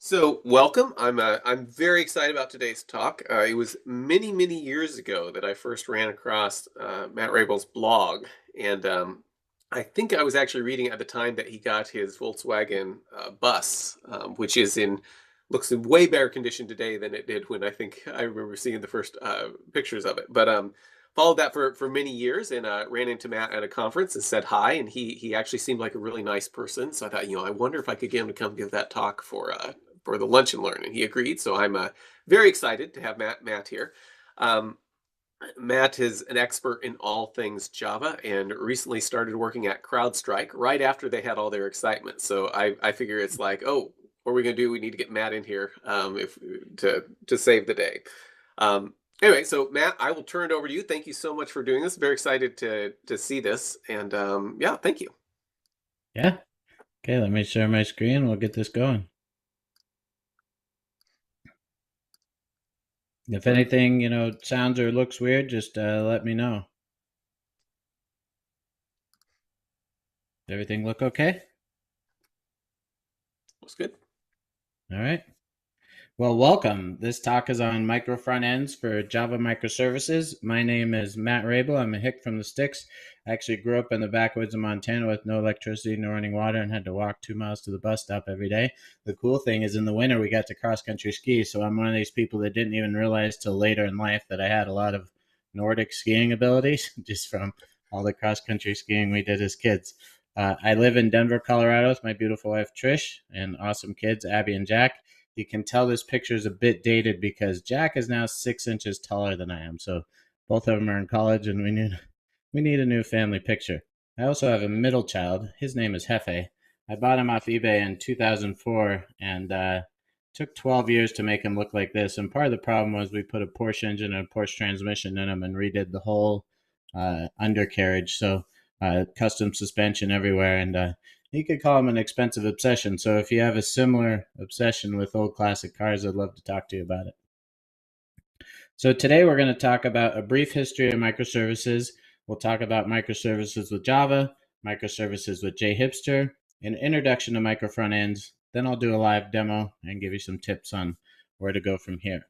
So, welcome. I'm very excited about today's talk. It was many years ago that I first ran across Matt Raible's blog, and I think I was actually reading at the time that he got his Volkswagen bus, which is in looks in way better condition today than it did when I remember seeing the first pictures of it. But followed that for many years, and ran into Matt at a conference and said hi, and he actually seemed like a really nice person. So I thought, I wonder if I could get him to come give that talk for the lunch and learn, and he agreed. So I'm very excited to have Matt here. Um, Matt is an expert in all things Java and recently started working at CrowdStrike right after they had all their excitement. So I figure it's like, oh, what are we going to do? We need to get Matt in here if to save the day. Anyway, so Matt, I will turn it over to you. Thank you so much for doing this. Very excited to see this, and yeah, thank you. Yeah. Okay, let me share my screen. We'll get this going. If anything, sounds or looks weird, just let me know. Everything look okay? Looks good. All right. Well, welcome. This talk is on micro front ends for Java microservices. My name is Matt Raible. I'm a hick from the sticks. I actually grew up in the backwoods of Montana with no electricity, no running water, and had to walk 2 miles to the bus stop every day. The cool thing is in the winter we got to cross country ski, so I'm one of these people that didn't even realize till later in life that I had a lot of Nordic skiing abilities just from all the cross country skiing we did as kids. I live in Denver, Colorado with my beautiful wife Trish and awesome kids Abby and Jack. You can tell this picture is a bit dated because Jack is now 6 inches taller than I am. So both of them are in college, and we need a new family picture. I also have a middle child. His name is Hefe. I bought him off eBay in 2004, and took 12 years to make him look like this. And part of the problem was we put a Porsche engine and a Porsche transmission in him and redid the whole undercarriage. So custom suspension everywhere, and you could call them an expensive obsession. So if you have a similar obsession with old classic cars, I'd love to talk to you about it. So today we're going to talk about a brief history of microservices. We'll talk about microservices with Java, microservices with JHipster, an introduction to micro front ends. Then I'll do a live demo and give you some tips on where to go from here.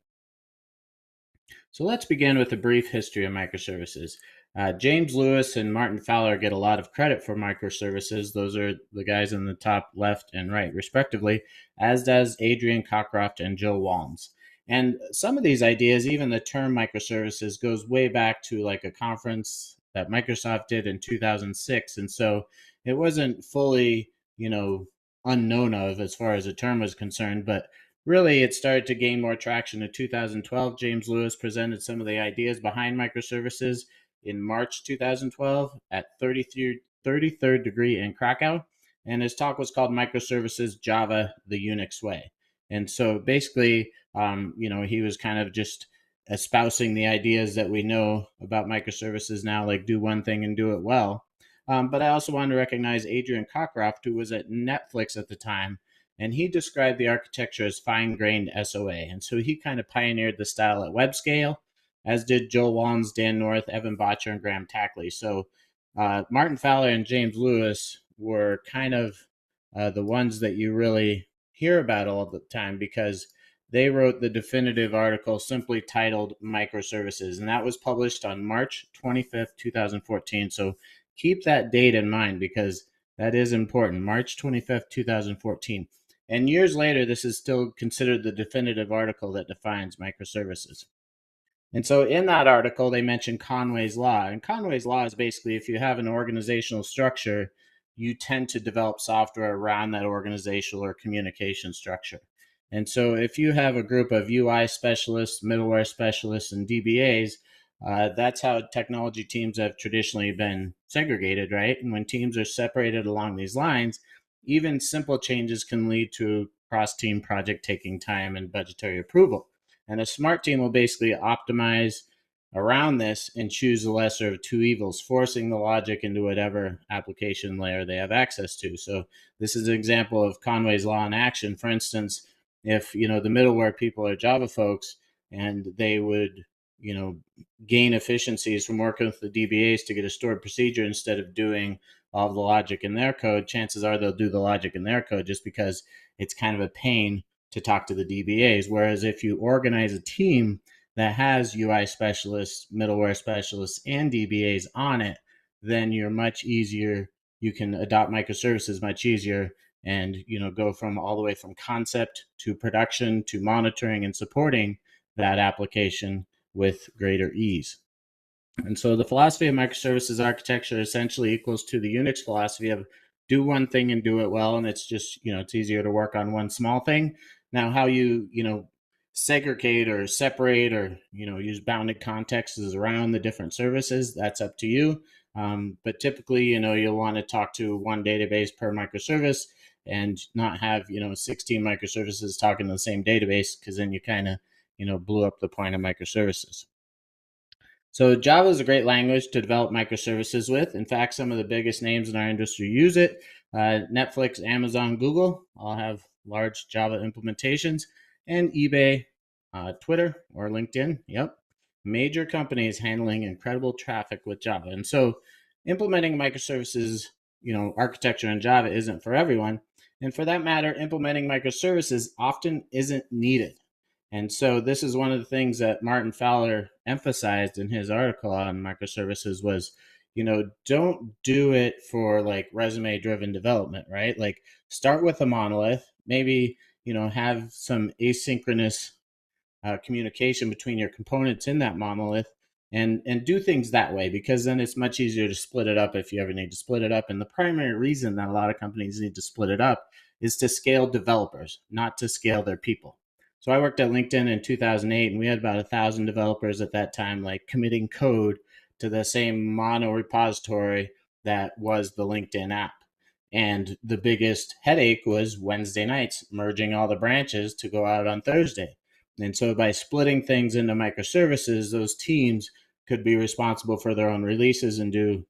So let's begin with a brief history of microservices. James Lewis and Martin Fowler get a lot of credit for microservices. Those are the guys in the top left and right, respectively, as does Adrian Cockcroft and Joe Walnes. And some of these ideas, even the term microservices, goes way back to like a conference that Microsoft did in 2006. And so it wasn't fully, unknown of as far as the term was concerned, but really it started to gain more traction in 2012. James Lewis presented some of the ideas behind microservices in March 2012 at 33rd Degree in Krakow. And his talk was called Microservices Java the Unix Way. And so basically, he was kind of just espousing the ideas that we know about microservices now, like do one thing and do it well. But I also wanted to recognize Adrian Cockcroft, who was at Netflix at the time, and he described the architecture as fine-grained SOA. And so he kind of pioneered the style at web scale, as did Joe Walnes, Dan North, Evan Botcher, and Graham Tackley. So Martin Fowler and James Lewis were kind of the ones that you really hear about all the time because they wrote the definitive article simply titled Microservices, and that was published on March 25th, 2014. So keep that date in mind because that is important. March 25th, 2014. And years later, this is still considered the definitive article that defines microservices. And so in that article, they mentioned Conway's Law. And Conway's Law is basically if you have an organizational structure, you tend to develop software around that organizational or communication structure. And so if you have a group of UI specialists, middleware specialists, and DBAs, that's how technology teams have traditionally been segregated, right? And when teams are separated along these lines, even simple changes can lead to cross-team project taking time and budgetary approval. And a smart team will basically optimize around this and choose the lesser of two evils, forcing the logic into whatever application layer they have access to. So this is an example of Conway's Law in action. For instance, if the middleware people are Java folks and they would gain efficiencies from working with the DBAs to get a stored procedure instead of doing all the logic in their code, chances are they'll do the logic in their code just because it's kind of a pain to talk to the DBAs. Whereas if you organize a team that has UI specialists, middleware specialists, and DBAs on it, then you're much easier. You can adopt microservices much easier and go from all the way from concept to production to monitoring and supporting that application with greater ease. And so the philosophy of microservices architecture essentially equals to the Unix philosophy of do one thing and do it well. And it's just, it's easier to work on one small thing. Now, how segregate or separate or, use bounded contexts around the different services, that's up to you. But typically, you'll want to talk to one database per microservice and not have, 16 microservices talking to the same database, because then you kind of, blew up the point of microservices. So Java is a great language to develop microservices with. In fact, some of the biggest names in our industry use it. Netflix, Amazon, Google all have large Java implementations, and eBay, Twitter, or LinkedIn. Yep. Major companies handling incredible traffic with Java. And so implementing microservices, architecture in Java isn't for everyone. And for that matter, implementing microservices often isn't needed. And so this is one of the things that Martin Fowler emphasized in his article on microservices was, don't do it for like resume driven development, right? Like start with a monolith, maybe, have some asynchronous communication between your components in that monolith, and do things that way, because then it's much easier to split it up if you ever need to split it up. And the primary reason that a lot of companies need to split it up is to scale developers, not to scale their people. So I worked at LinkedIn in 2008, and we had about 1,000 developers at that time, like committing code to the same mono repository that was the LinkedIn app. And the biggest headache was Wednesday nights, merging all the branches to go out on Thursday. And so by splitting things into microservices, those teams could be responsible for their own releases and do,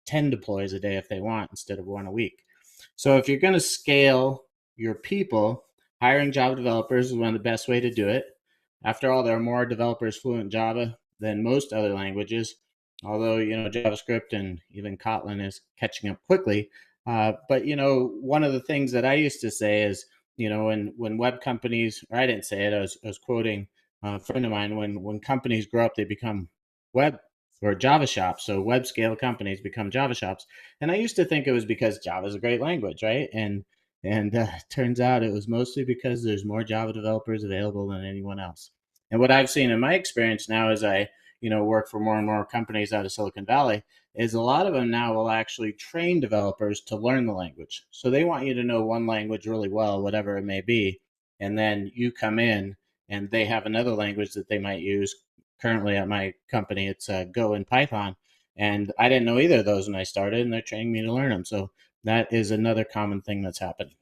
10 deploys a day if they want instead of one a week. So if you're going to scale your people, hiring Java developers is one of the best way to do it. After all, there are more developers fluent in Java than most other languages, although, JavaScript and even Kotlin is catching up quickly. But, one of the things that I used to say is, when web companies, or I didn't say it, I was quoting a friend of mine, when companies grow up, they become web or Java shops. So web scale companies become Java shops. And I used to think it was because Java is a great language, right? And turns out it was mostly because there's more Java developers available than anyone else. And what I've seen in my experience now, as I work for more and more companies out of Silicon Valley, is a lot of them now will actually train developers to learn the language. So they want you to know one language really well, whatever it may be, and then you come in and they have another language that they might use. Currently at my company, it's Go and Python. And I didn't know either of those when I started, and they're training me to learn them. So that is another common thing that's happening.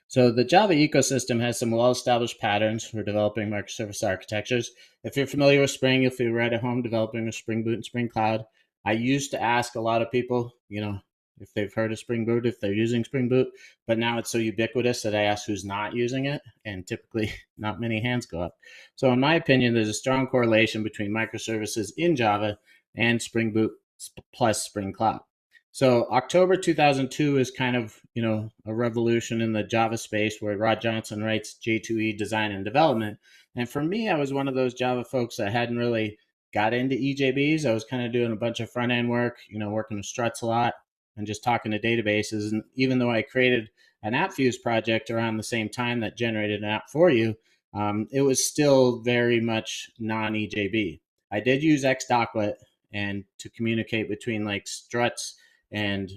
So the Java ecosystem has some well-established patterns for developing microservice architectures. If you're familiar with Spring, you'll feel right at home developing with Spring Boot and Spring Cloud. I used to ask a lot of people, if they've heard of Spring Boot, if they're using Spring Boot, but now it's so ubiquitous that I ask who's not using it, and typically not many hands go up. So in my opinion, there's a strong correlation between microservices in Java and Spring Boot plus Spring Cloud. So October 2002 is kind of, a revolution in the Java space where Rod Johnson writes J2E design and development. And for me, I was one of those Java folks that hadn't really got into EJBs. I was kind of doing a bunch of front end work, working with struts a lot and just talking to databases. And even though I created an AppFuse project around the same time that generated an app for you, it was still very much non-EJB. I did use XDoclet and to communicate between like struts and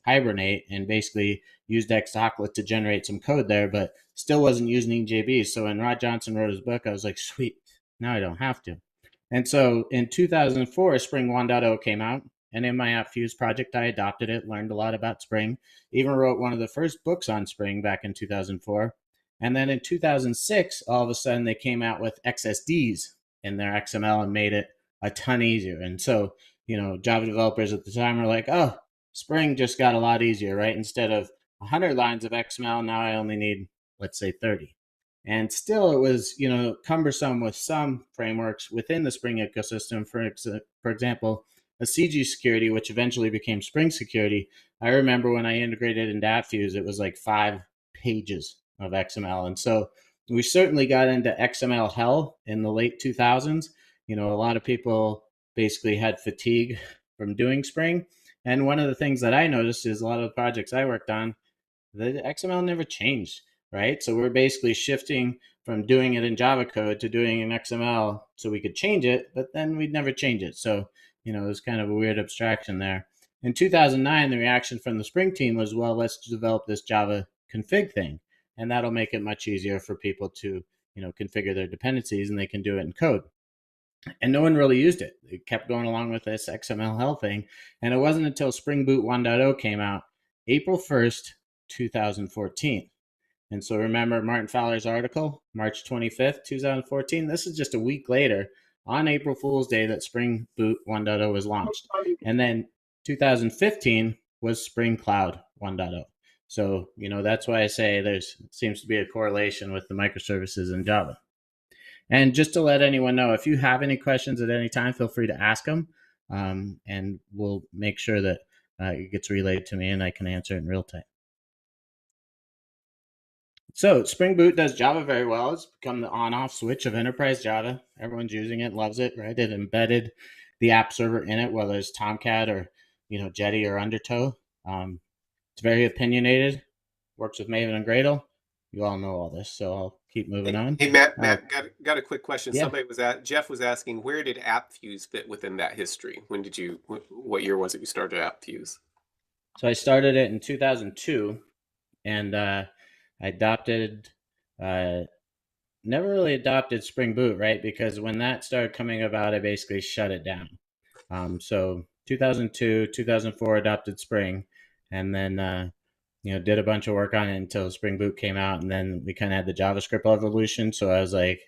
Hibernate, and basically used XDoclet to generate some code there, but still wasn't using EJB. So when Rod Johnson wrote his book, I was like, sweet, now I don't have to. And so in 2004, Spring 1.0 came out. And in my AppFuse project, I adopted it, learned a lot about Spring, even wrote one of the first books on Spring back in 2004. And then in 2006, all of a sudden, they came out with XSDs in their XML and made it a ton easier. And so, Java developers at the time were like, oh, Spring just got a lot easier, right? Instead of 100 lines of XML, now I only need, let's say, 30. And still, it was, cumbersome with some frameworks within the Spring ecosystem. For example, a CG security, which eventually became Spring security. I remember when I integrated into AppFuse, it was like 5 pages of XML. And so we certainly got into XML hell in the late 2000s. A lot of people basically had fatigue from doing Spring. And one of the things that I noticed is a lot of the projects I worked on, the XML never changed, right? So we're basically shifting from doing it in Java code to doing it in XML so we could change it, but then we'd never change it. So, it was kind of a weird abstraction there. In 2009, the reaction from the Spring team was, well, let's develop this Java config thing, and that'll make it much easier for people to, configure their dependencies, and they can do it in code. And no one really used it. It kept going along with this XML thing. And it wasn't until Spring Boot 1.0 came out April 1st, 2014. And so remember Martin Fowler's article, March 25th, 2014? This is just a week later on April Fool's Day that Spring Boot 1.0 was launched. And then 2015 was Spring Cloud 1.0. So, that's why I say there seems to be a correlation with the microservices in Java. And just to let anyone know, if you have any questions at any time, feel free to ask them, and we'll make sure that it gets relayed to me and I can answer it in real time. So Spring Boot does Java very well. It's become the on-off switch of enterprise Java. Everyone's using it, loves it, right? It embedded the app server in it, whether it's Tomcat or Jetty or Undertow. It's very opinionated. Works with Maven and Gradle. You all know all this, so I'll keep moving on. Hey, Matt, got a quick question. Yeah. Jeff was asking, where did AppFuse fit within that history? What year was it you started AppFuse? So I started it in 2002, and I adopted, never really adopted Spring Boot, right? Because when that started coming about, I basically shut it down. So 2002, 2004 adopted Spring, and then did a bunch of work on it until Spring Boot came out, and then we kind of had the JavaScript evolution. So I was like,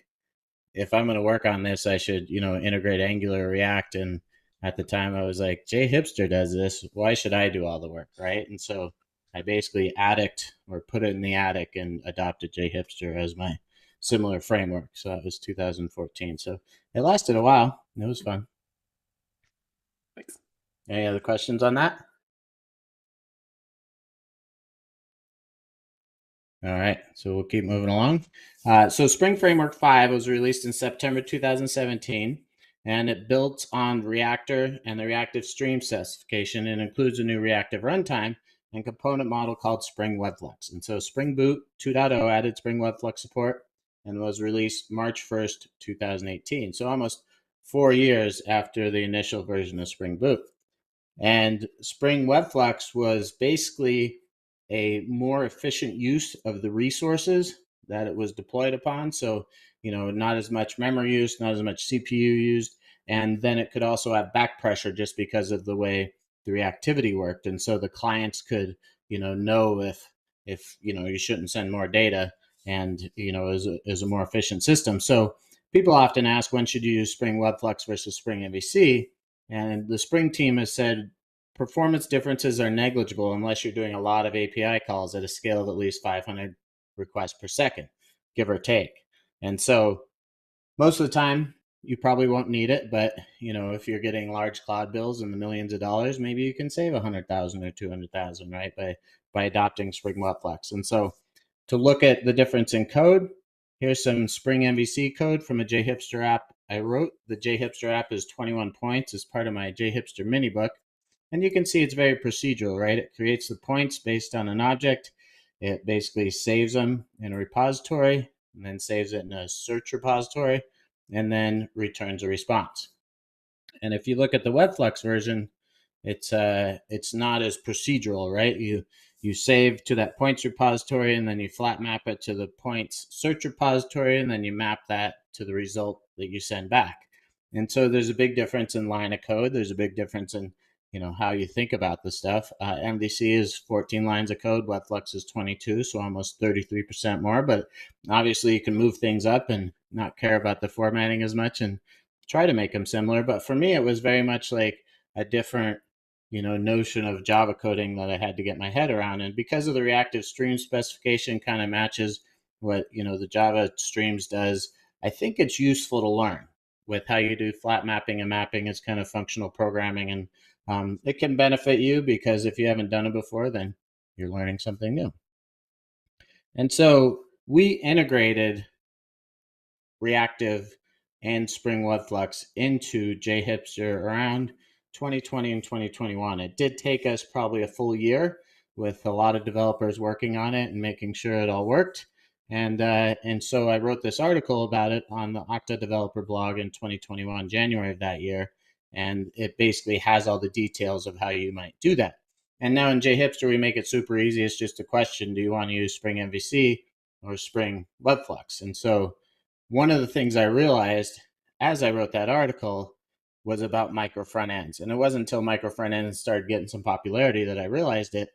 if I'm going to work on this, I should integrate Angular, React, and at the time I was like, Jay Hipster does this. Why should I do all the work, right? And so I basically put it in the attic and adopted Jay Hipster as my similar framework. So that was 2014. So it lasted a while. It was fun. Thanks. Any other questions on that? All right, so we'll keep moving along. So Spring Framework 5 was released in September 2017, and it built on Reactor and the reactive stream specification and includes a new reactive runtime and component model called Spring WebFlux. And so Spring Boot 2.0 added Spring WebFlux support and was released March 1st, 2018. So almost 4 years after the initial version of Spring Boot. And Spring WebFlux was basically a more efficient use of the resources that it was deployed upon. So, not as much memory use, not as much CPU used. And then it could also have back pressure just because of the way the reactivity worked. And so the clients could, know if you shouldn't send more data, and, is a more efficient system. So people often ask, when should you use Spring WebFlux versus Spring MVC? And the Spring team has said performance differences are negligible unless you're doing a lot of API calls at a scale of at least 500 requests per second, give or take. And so most of the time, you probably won't need it, but if you're getting large cloud bills in the millions of dollars, maybe you can save 100,000 or 200,000, right, by adopting Spring WebFlux. And so to look at the difference in code, here's some Spring MVC code from a JHipster app I wrote. The JHipster app is 21 points as part of my JHipster mini book. And you can see it's very procedural, right? It creates the points based on an object. It basically saves them in a repository and then saves it in a search repository and then returns a response. And if you look at the WebFlux version, it's not as procedural, right? You save to that points repository and then you flat map it to the points search repository and then you map that to the result that you send back. And so there's a big difference in line of code. There's a big difference in how you think about the stuff. MVC is 14 lines of code. WebFlux is 22, so almost 33% more. But obviously, you can move things up and not care about the formatting as much and try to make them similar. But for me, it was very much like a different notion of Java coding that I had to get my head around. And because of the reactive stream specification kind of matches what the Java streams does, I think it's useful to learn with how you do flat mapping and mapping as kind of functional programming. And it can benefit you because if you haven't done it before, then you're learning something new. And so we integrated reactive and Spring Web Flux into JHipster around 2020 and 2021. It did take us probably a full year with a lot of developers working on it and making sure it all worked. And so I wrote this article about it on the Okta developer blog in 2021, January of that year, and it basically has all the details of how you might do that. And now in JHipster, we make it super easy. It's just a question: do you want to use Spring MVC or Spring Web Flux? And so one of the things I realized as I wrote that article was about micro front ends. And it wasn't until micro front ends started getting some popularity that I realized it.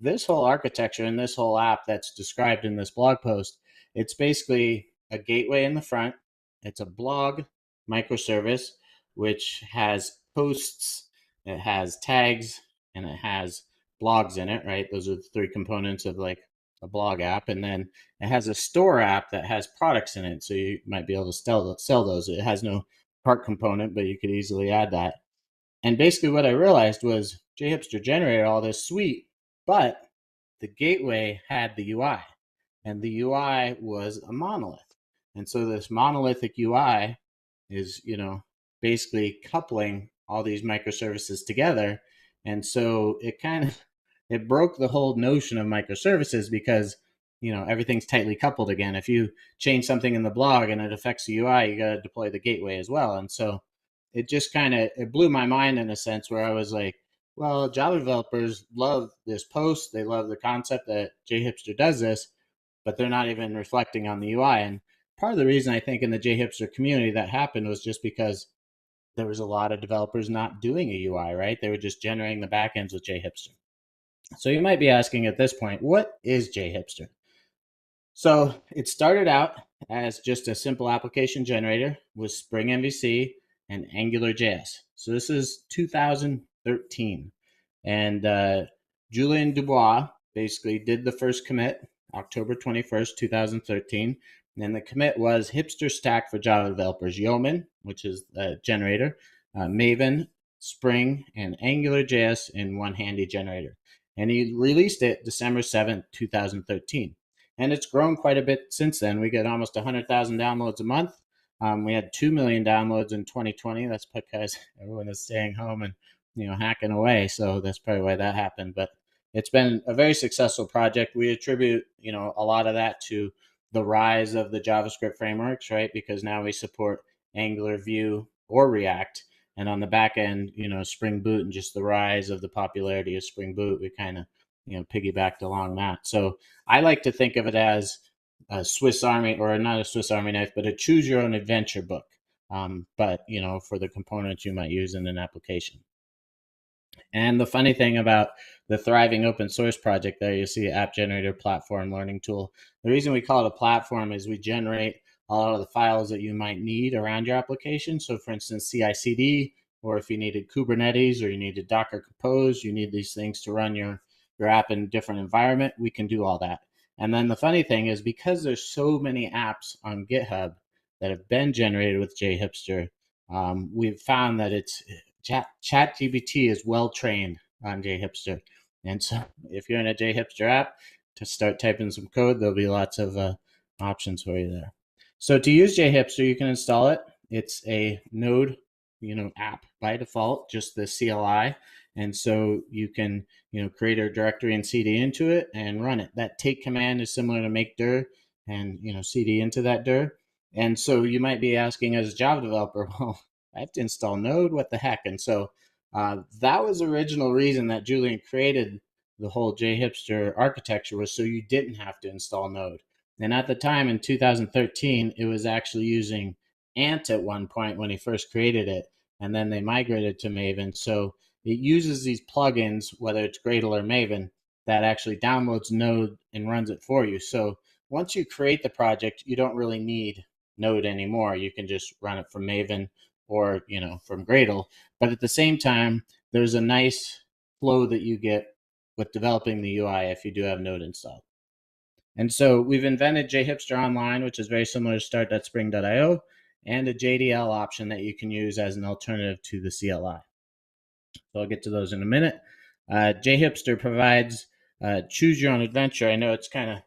This whole architecture and this whole app that's described in this blog post, it's basically a gateway in the front. It's a blog microservice, which has posts, it has tags, and it has blogs in it, right? Those are the three components of like a blog app. And then it has a store app that has products in it, so you might be able to sell those. It has no cart component, but you could easily add that. And basically, what I realized was JHipster generated all this suite, but the gateway had the UI, and the UI was a monolith. And so this monolithic UI is, basically coupling all these microservices together. And so it kind of it broke the whole notion of microservices because everything's tightly coupled again. If you change something in the blog and it affects the UI, you got to deploy the gateway as well. And so it just kind of it blew my mind in a sense where I was like, well, Java developers love this post. They love the concept that JHipster does this, but they're not even reflecting on the UI. And part of the reason I think in the JHipster community that happened was just because there was a lot of developers not doing a UI, right? They were just generating the backends with JHipster. So you might be asking at this point, what is JHipster? So it started out as just a simple application generator with Spring MVC and AngularJS. So this is 2013. And Julien Dubois basically did the first commit October 21st, 2013. And the commit was hipster stack for Java developers, Yeoman, which is the generator, Maven, Spring, and AngularJS in one handy generator. And he released it December 7th, 2013. And it's grown quite a bit since then. We get almost 100,000 downloads a month. We had 2 million downloads in 2020. That's because everyone is staying home and hacking away. So that's probably why that happened. But it's been a very successful project. We attribute a lot of that to the rise of the JavaScript frameworks, right? Because now we support Angular, Vue, or React. And on the back end, Spring Boot and just the rise of the popularity of Spring Boot, we kind of piggybacked along that. So I like to think of it as a Swiss Army, or not a Swiss Army knife, but a choose your own adventure book. But for the components you might use in an application. And the funny thing about the thriving open source project there, you see App Generator Platform Learning Tool. The reason we call it a platform is we generate a lot of the files that you might need around your application. So for instance, CI/CD, or if you needed Kubernetes or you needed Docker Compose, you need these things to run your app in a different environment, we can do all that. And then the funny thing is, because there's so many apps on GitHub that have been generated with JHipster, we've found that ChatGPT is well trained on JHipster. And so if you're in a JHipster app, to start typing some code, there'll be lots of options for you there. So to use JHipster, you can install it. It's a Node, app by default, just the CLI. And so you can, create a directory and CD into it and run it. That take command is similar to make dir and, CD into that dir. And so you might be asking as a Java developer, well, I have to install Node. What the heck? And so that was the original reason that Julian created the whole JHipster architecture, was so you didn't have to install Node. And at the time in 2013, it was actually using Ant at one point when he first created it, and then they migrated to Maven. So it uses these plugins, whether it's Gradle or Maven, that actually downloads Node and runs it for you. So once you create the project, you don't really need Node anymore. You can just run it from Maven or from Gradle. But at the same time, there's a nice flow that you get with developing the UI if you do have Node installed. And so we've invented JHipster Online, which is very similar to start.spring.io, and a JDL option that you can use as an alternative to the CLI. So I'll get to those in a minute. JHipster provides choose your own adventure. I know it's kind of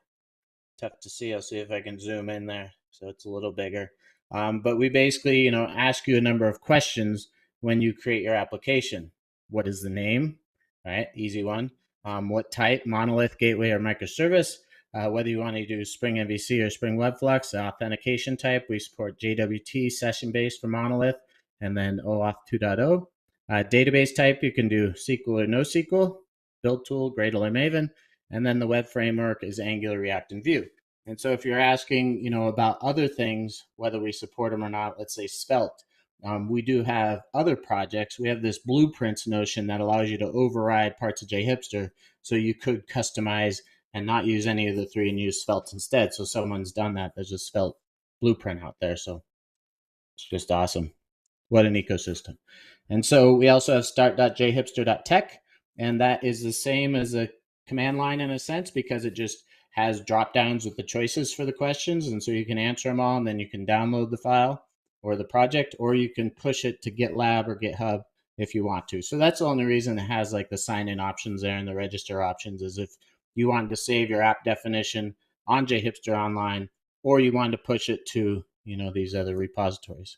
tough to see. I'll see if I can zoom in there so it's a little bigger. But we basically, ask you a number of questions when you create your application. What is the name? All right, easy one. What type, monolith, gateway, or microservice? Whether you want to do Spring MVC or Spring Web Flux, authentication type, we support JWT session-based for monolith, and then OAuth 2.0. Database type, you can do SQL or NoSQL, build tool, Gradle or Maven, and then the web framework is Angular, React, and Vue. And so if you're asking, about other things, whether we support them or not, let's say Svelte, we do have other projects. We have this blueprints notion that allows you to override parts of JHipster, so you could customize and not use any of the three and use Svelte instead. So someone's done that. There's a Svelte blueprint out there. So it's just awesome. What an ecosystem. And so we also have start.jhipster.tech, and that is the same as a command line in a sense, because it just has drop downs with the choices for the questions. And so you can answer them all, and then you can download the file or the project, or you can push it to GitLab or GitHub if you want to. So that's the only reason it has like the sign in options there and the register options, is if you wanted to save your app definition on JHipster Online, or you wanted to push it to, these other repositories.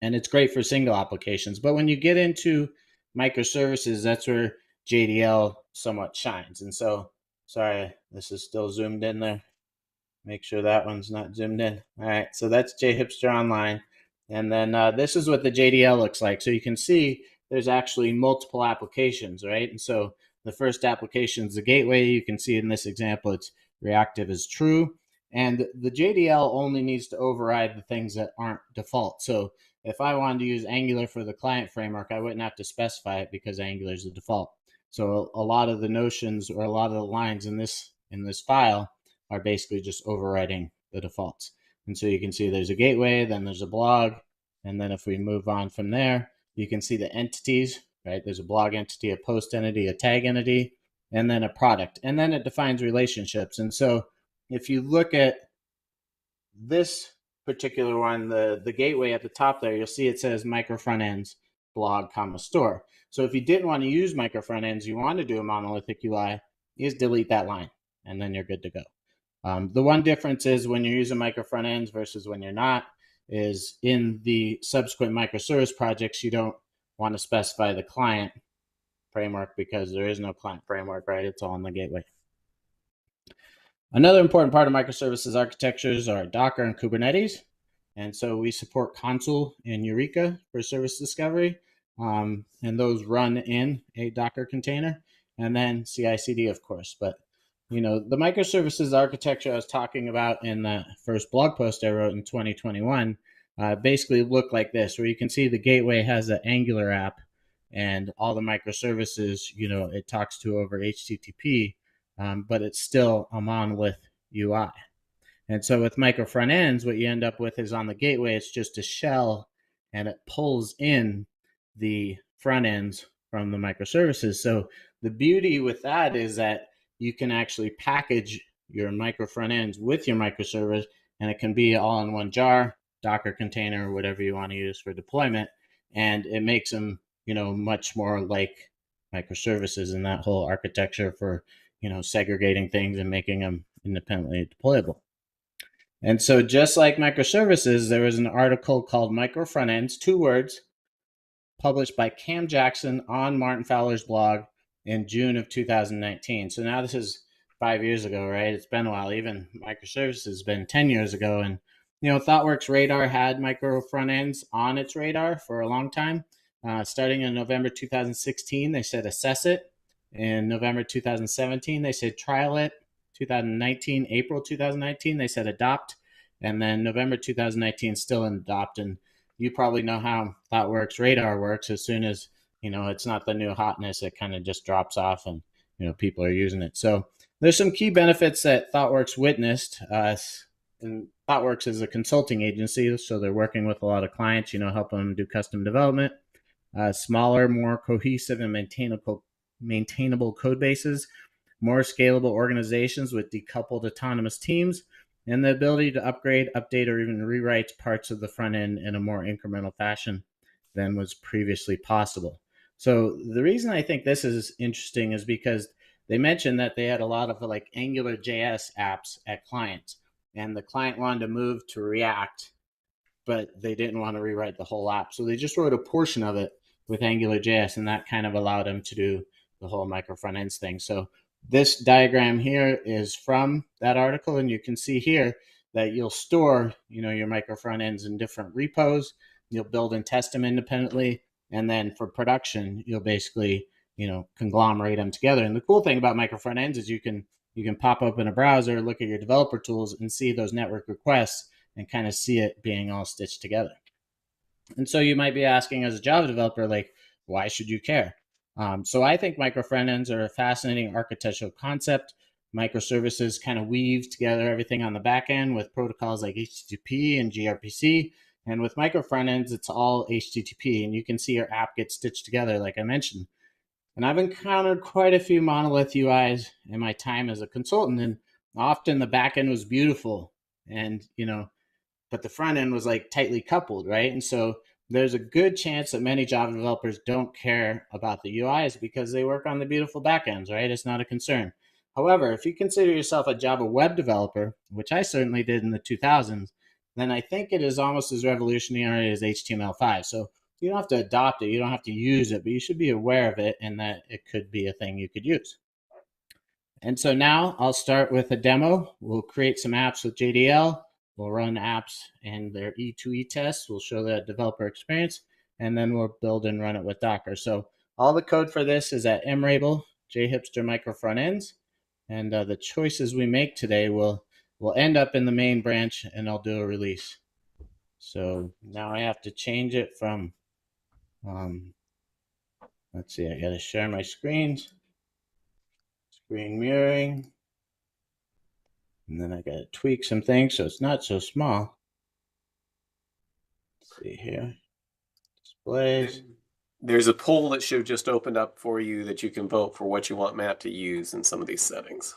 And it's great for single applications. But when you get into microservices, that's where JDL somewhat shines. And so, sorry, this is still zoomed in there. Make sure that one's not zoomed in. All right, so that's JHipster Online. And then this is what the JDL looks like. So you can see there's actually multiple applications, right? And so the first application is the gateway. You can see in this example, it's reactive as true. And the JDL only needs to override the things that aren't default. So if I wanted to use Angular for the client framework, I wouldn't have to specify it because Angular is the default. So a lot of the notions or a lot of the lines in this file are basically just overriding the defaults. And so you can see there's a gateway, then there's a blog, and then if we move on from there, you can see the entities, right? There's a blog entity, a post entity, a tag entity, and then a product. And then it defines relationships. And so if you look at this particular one, the gateway at the top there, you'll see it says micro front ends blog, store. So if you didn't want to use micro front ends, you want to do a monolithic UI, is delete that line, and then you're good to go. The one difference is when you're using micro front ends versus when you're not, is in the subsequent microservice projects, you don't want to specify the client framework because there is no client framework, right? It's all in the gateway. Another important part of microservices architectures are Docker and Kubernetes. And so we support Consul and Eureka for service discovery. And those run in a Docker container, and then CI/CD, of course. But the microservices architecture I was talking about in the first blog post I wrote in 2021 basically look like this, where you can see the gateway has an Angular app, and all the microservices, it talks to over HTTP, but it's still a monolith UI. And so with micro front ends, what you end up with is on the gateway, it's just a shell, and it pulls in the front ends from the microservices. So the beauty with that is that you can actually package your micro front ends with your microservice, and it can be all in one jar, Docker container, whatever you want to use for deployment. And it makes them, much more like microservices in that whole architecture for, segregating things and making them independently deployable. And so just like microservices, there was an article called Micro Front Ends, 2 words, published by Cam Jackson on Martin Fowler's blog in June of 2019. So now this is 5 years ago, right? It's been a while. Even microservices has been 10 years ago. And, ThoughtWorks Radar had micro front ends on its radar for a long time. Starting in November 2016, they said assess it. In November 2017, they said trial it. 2019, April 2019, they said adopt. And then November 2019, still in adopt. And you probably know how ThoughtWorks Radar works. As soon as, it's not the new hotness, it kind of just drops off and, people are using it. So there's some key benefits that ThoughtWorks witnessed. And ThoughtWorks is a consulting agency, so they're working with a lot of clients, helping them do custom development. Smaller, more cohesive and maintainable code bases, more scalable organizations with decoupled autonomous teams, and the ability to upgrade, update, or even rewrite parts of the front end in a more incremental fashion than was previously possible. So the reason I think this is interesting is because they mentioned that they had a lot of like Angular JS apps at clients, and the client wanted to move to React, but they didn't want to rewrite the whole app. So they just wrote a portion of it with Angular JS, and that kind of allowed them to do the whole micro front ends thing. So this diagram here is from that article, and you can see here that you'll store, your micro front ends in different repos. You'll build and test them independently, and then for production, you'll basically, conglomerate them together. And the cool thing about micro front ends is you can pop open a browser, look at your developer tools, and see those network requests and kind of see it being all stitched together. And so you might be asking as a Java developer, like, why should you care? So I think micro front ends are a fascinating architectural concept. Microservices kind of weave together everything on the back end with protocols like HTTP and gRPC. And with micro front ends, it's all HTTP. And you can see your app get stitched together, like I mentioned. And I've encountered quite a few monolith UIs in my time as a consultant. And often the back end was beautiful. And, but the front end was like tightly coupled, right? And so there's a good chance that many Java developers don't care about the UIs because they work on the beautiful backends, right? It's not a concern. However, if you consider yourself a Java web developer, which I certainly did in the 2000s, then I think it is almost as revolutionary as HTML5. So you don't have to adopt it, you don't have to use it, but you should be aware of it and that it could be a thing you could use. And so now I'll start with a demo. We'll create some apps with JDL. We'll run apps and their E2E tests. We'll show the developer experience, and then we'll build and run it with Docker. So all the code for this is at Raible, JHipster Micro Front Ends. And the choices we make today will end up in the main branch, and I'll do a release. So now I have to change it from, let's see, I got to share my screens, screen mirroring. And then I got to tweak some things so it's not so small. Let's see here. Displays. There's a poll that should have just opened up for you that you can vote for what you want Matt to use in some of these settings.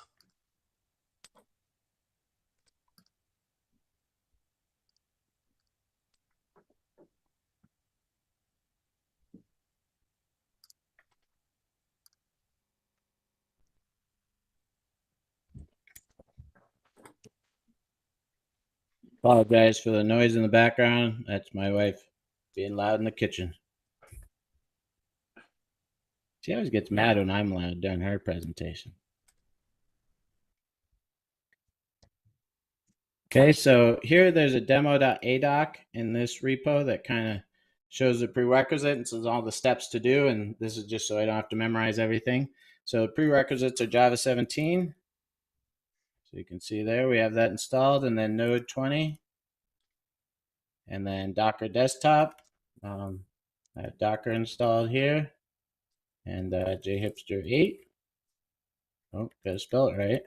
Apologize for the noise in the background. That's my wife being loud in the kitchen. She always gets mad when I'm loud during her presentation. Okay, so here there's a demo.adoc in this repo that kind of shows the prerequisite and says all the steps to do. And this is just so I don't have to memorize everything. So the prerequisites are Java 17. So you can see there we have that installed, and then Node 20, and then Docker Desktop. I have Docker installed here, and JHipster 8. Oh, gotta spell it right.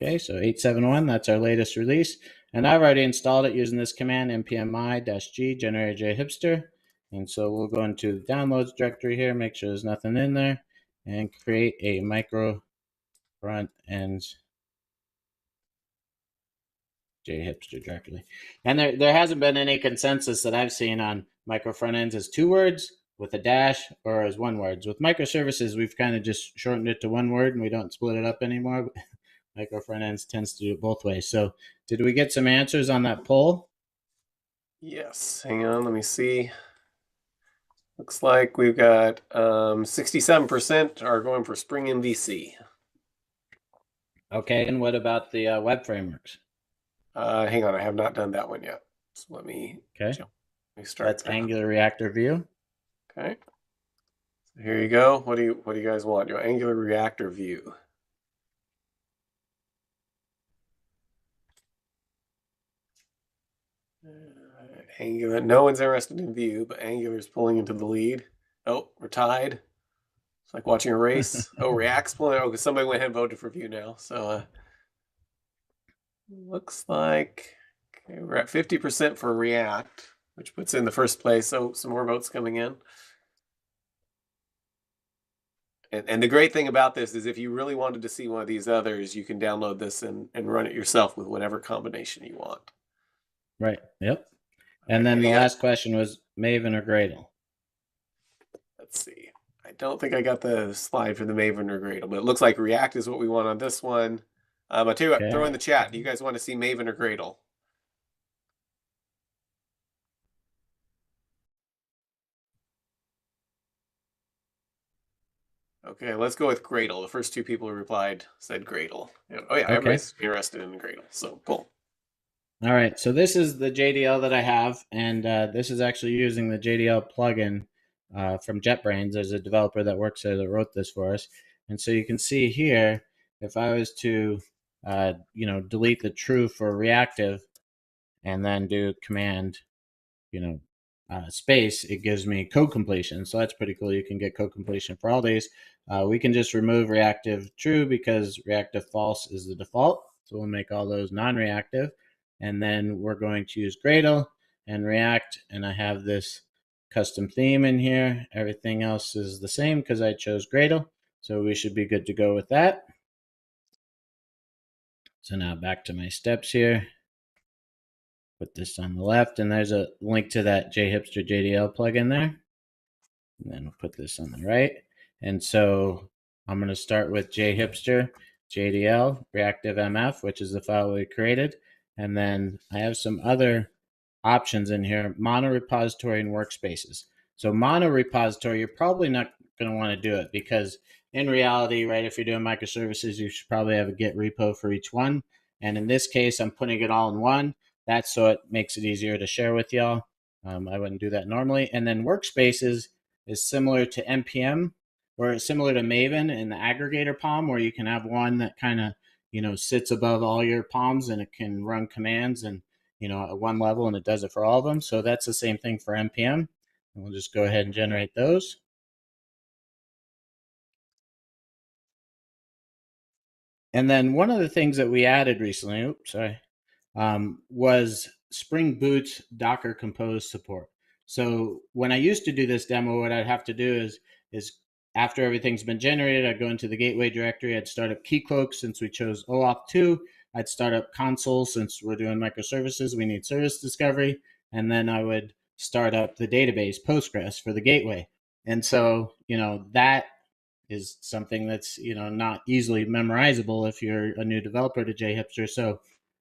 Okay, so 871, that's our latest release. And I've already installed it using this command, npm-i-g generate JHipster. And so we'll go into the downloads directory here, make sure there's nothing in there, and create a micro front ends JHipster directly. And there hasn't been any consensus that I've seen on micro front ends as 2 words with a dash or as 1 word. With microservices, we've kind of just shortened it to 1 word and we don't split it up anymore. Micro front ends tends to do it both ways. So did we get some answers on that poll? Yes, hang on, let me see. Looks like we've got 67% are going for Spring MVC. Okay, and what about the web frameworks? Hang on, I have not done that one yet. So let me Okay, start. that's Angular Reactor View. Okay. So here you go. What do you guys want? Your Angular Reactor View. Angular. No one's interested in Vue, but Angular's pulling into the lead. Oh, we're tied. It's like watching a race. Oh, React's pulling. Oh, because somebody went ahead and voted for Vue now. So looks like okay, we're at 50% for React, which puts in the first place. So some more votes coming in. And the great thing about this is if you really wanted to see one of these others, you can download this and run it yourself with whatever combination you want. Right, yep. And then the last question was Maven or Gradle? Let's see. I don't think I got the slide for the Maven or Gradle, but it looks like React is what we want on this one. I'll tell you what, throw in Okay. the chat. Do you guys want to see Maven or Gradle? Okay, let's go with Gradle. The first two people who replied said Gradle. Oh yeah, Okay. everybody's interested in Gradle. So cool. All right. So this is the JDL that I have, and this is actually using the JDL plugin from JetBrains. There's a developer that works there that wrote this for us, and so you can see here, if I was to, delete the true for reactive, and then do command you know, space, it gives me code completion. So that's pretty cool. You can get code completion for all these. We can just remove reactive true because reactive false is the default. So we'll make all those non-reactive. And then we're going to use Gradle and React. And I have this custom theme in here. Everything else is the same because I chose Gradle. So we should be good to go with that. So now back to my steps here. Put this on the left, and there's a link to that JHipster JDL plugin there. And then we'll put this on the right. And so I'm going to start with JHipster JDL reactive MF, which is the file we created. And then I have some other options in here, mono repository and workspaces. So mono repository, you're probably not going to want to do it because in reality, right, if you're doing microservices, you should probably have a Git repo for each one. And in this case, I'm putting it all in one. That's so it makes it easier to share with y'all. I wouldn't do that normally. And then workspaces is similar to NPM or similar to Maven in the aggregator palm, where you can have one that kind of sits above all your palms and it can run commands and at one level, and it does it for all of them. So that's the same thing for NPM. And we'll just go ahead and generate those. And then one of the things that we added recently, was Spring Boot's Docker Compose support. So when I used to do this demo, what I'd have to do is after everything's been generated, I'd go into the gateway directory, I'd start up Keycloak since we chose OAuth 2, I'd start up console since we're doing microservices, we need service discovery, and then I would start up the database Postgres for the gateway. And so, that is something that's not easily memorizable if you're a new developer to JHipster. So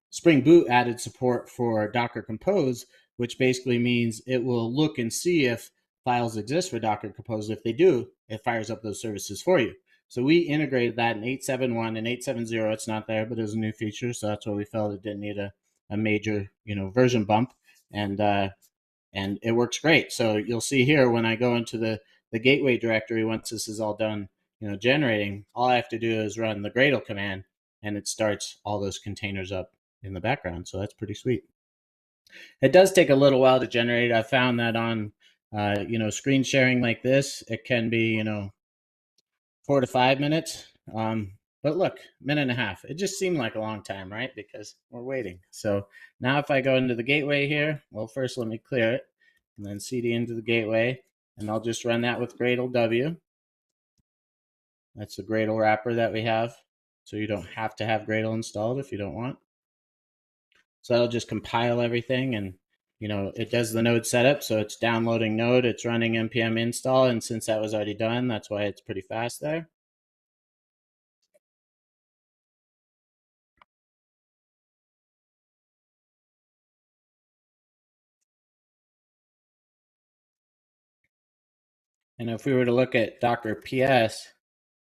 Spring Boot added support for Docker Compose, which basically means it will look and see if files exist for Docker Compose. If they do, it fires up those services for you. So we integrated that in 8.7.1 and 8.7.0. It's not there, but it was a new feature, so that's why we felt it didn't need a major version bump, and it works great. So you'll see here when I go into the gateway directory, once this is all done generating, all I have to do is run the Gradle command and it starts all those containers up in the background. So that's pretty sweet. It does take a little while to generate. I found that on screen sharing like this, it can be 4 to 5 minutes. But look, minute and a half. It just seemed like a long time, right? Because we're waiting. So now if I go into the gateway here, well, first let me clear it and then cd into the gateway, and I'll just run that with Gradle W. That's the Gradle wrapper that we have. So you don't have to have Gradle installed if you don't want. So that'll just compile everything, and it does the node setup. So it's downloading node, it's running npm install, and since that was already done, that's why it's pretty fast there. And if we were to look at Docker PS,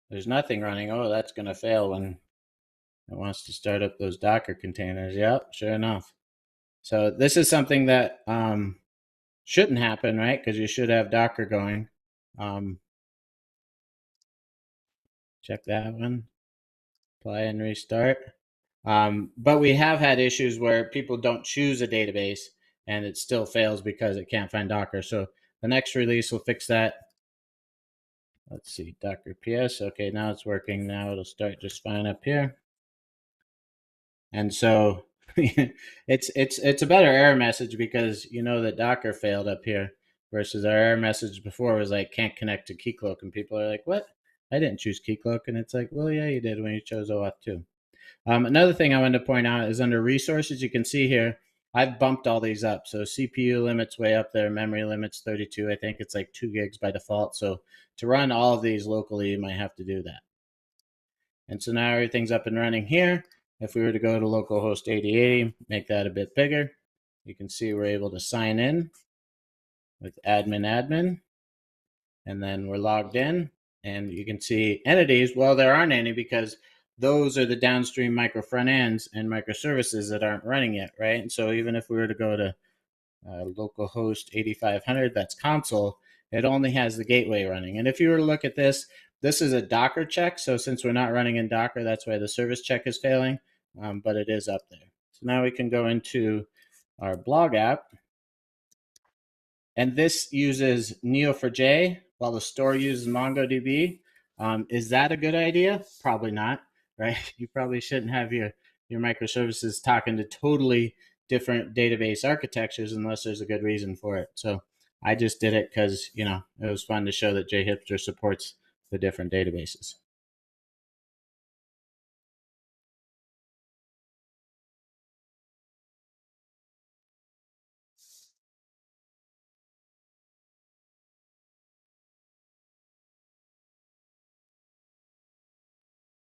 there's nothing running. Oh, that's going to fail when it wants to start up those Docker containers. Yep, sure enough. So this is something that shouldn't happen, right? Because you should have Docker going. Check that one. Apply and restart. But we have had issues where people don't choose a database and it still fails because it can't find Docker. So the next release will fix that. Let's see, Docker PS. Okay, now it's working. Now it'll start just fine up here. And so it's a better error message because that Docker failed up here versus our error message before was like can't connect to Keycloak, and people are like, what? I didn't choose Keycloak, and it's like, well, yeah, you did when you chose OAuth 2. Another thing I wanted to point out is under resources, you can see here I've bumped all these up. So CPU limits way up there, memory limits 32. I think it's like 2 gigs by default. So to run all of these locally, you might have to do that. And so now everything's up and running here. If we were to go to localhost 8080, make that a bit bigger, you can see we're able to sign in with admin, and then we're logged in, and you can see entities. Well, there aren't any because those are the downstream micro front ends and microservices that aren't running yet, right? And so even if we were to go to localhost 8500, that's console, it only has the gateway running. And if you were to look at this, this is a Docker check. So since we're not running in Docker, that's why the service check is failing, but it is up there. So now we can go into our blog app, and this uses Neo4j while the store uses MongoDB. Is that a good idea? Probably not, right? You probably shouldn't have your microservices talking to totally different database architectures unless there's a good reason for it. So I just did it because, it was fun to show that JHipster supports the different databases.